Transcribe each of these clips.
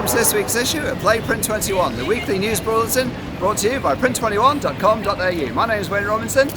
welcome to this week's issue of PlayPrint21, the weekly news bulletin brought to you by print21.com.au. My name is Wayne Robinson.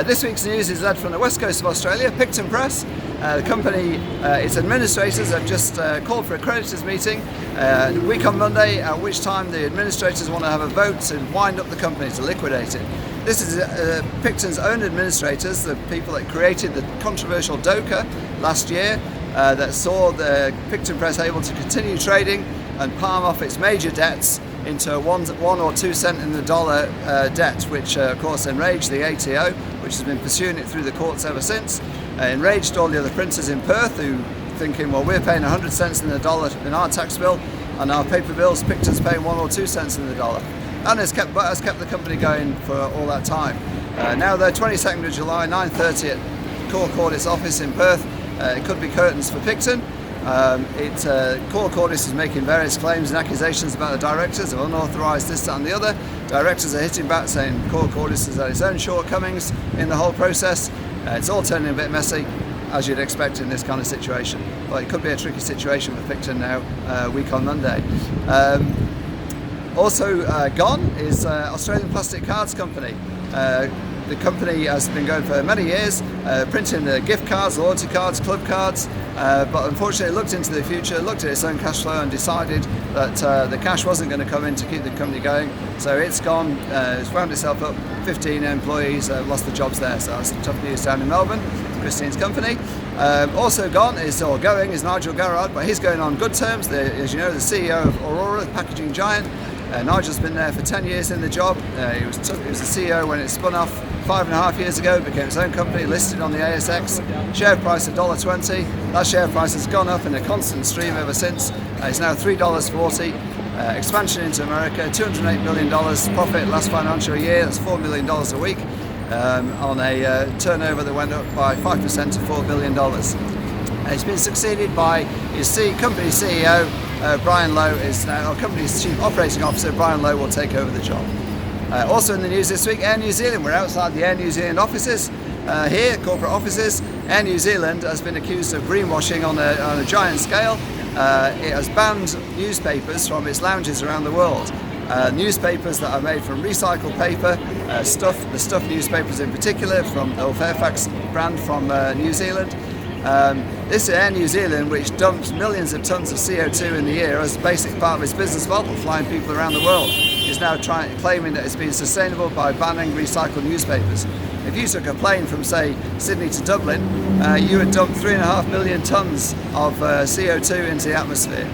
This week's news is led from the west coast of Australia, Picton Press. The company, its administrators have just called for a creditors meeting a week on Monday, at which time the administrators want to have a vote to wind up the company, to liquidate it. This is Picton's own administrators, the people that created the controversial DOCA last year, that saw the Picton Press able to continue trading and palm off its major debts into 1 or 2 cent in the dollar debt, which of course enraged the ATO, which has been pursuing it through the courts ever since. Enraged all the other printers in Perth, who thinking, well, we're paying 100 cents in the dollar in our tax bill, and our paper bills, Picton's paying 1 or 2 cents in the dollar. And has kept the company going for all that time. Now the 22nd of July, 9:30 at Core Cordis office in Perth. It could be curtains for Picton. Core Cordis is making various claims and accusations about the directors of unauthorised this, that and the other. Directors are hitting back saying Core Cordis has had its own shortcomings in the whole process. It's all turning a bit messy, as you'd expect in this kind of situation. But it could be a tricky situation for Picton now, week on Monday. Also gone is Australian Plastic Cards Company. The company has been going for many years, printing gift cards, loyalty cards, club cards, but unfortunately looked into the future, looked at its own cash flow and decided that the cash wasn't going to come in to keep the company going. So it's gone, it's wound itself up, 15 employees lost their jobs there, so that's tough news down in Melbourne, Christine's company. Also gone is, or going, is Nigel Garrard, but he's going on good terms. As you know, the CEO of Orora, the packaging giant. Nigel's been there for 10 years in the job. He was the CEO when it spun off 5.5 years ago, became its own company, listed on the ASX, share price $1.20. That share price has gone up in a constant stream ever since. It's now $3.40. Expansion into America, $208 million profit last financial year, that's $4 million a week, on a turnover that went up by 5% to $4 billion. He's been succeeded by his company CEO, Brian Lowe, is now our company's Chief Operating Officer. Brian Lowe will take over the job. Also in the news this week, Air New Zealand. We're outside the Air New Zealand offices here, corporate offices. Air New Zealand has been accused of greenwashing on a giant scale. It has banned newspapers from its lounges around the world. Newspapers that are made from recycled paper, the Stuff newspapers in particular, from the Fairfax brand from New Zealand. This is Air New Zealand, which dumps millions of tons of CO2 in the year as a basic part of its business model, flying people around the world, is now claiming that it's been sustainable by banning recycled newspapers. If you took a plane from, say, Sydney to Dublin, you would dump 3.5 million tons of CO2 into the atmosphere.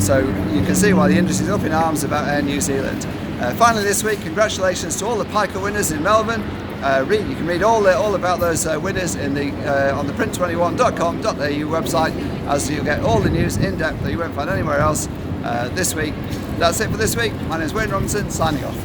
So you can see why the industry is up in arms about Air New Zealand. Finally this week, congratulations to all the Piker winners in Melbourne. You can read all about those winners on the print21.com.au website, as you get all the news in depth that you won't find anywhere else this week. That's it for this week. My name is Wayne Robinson, signing off.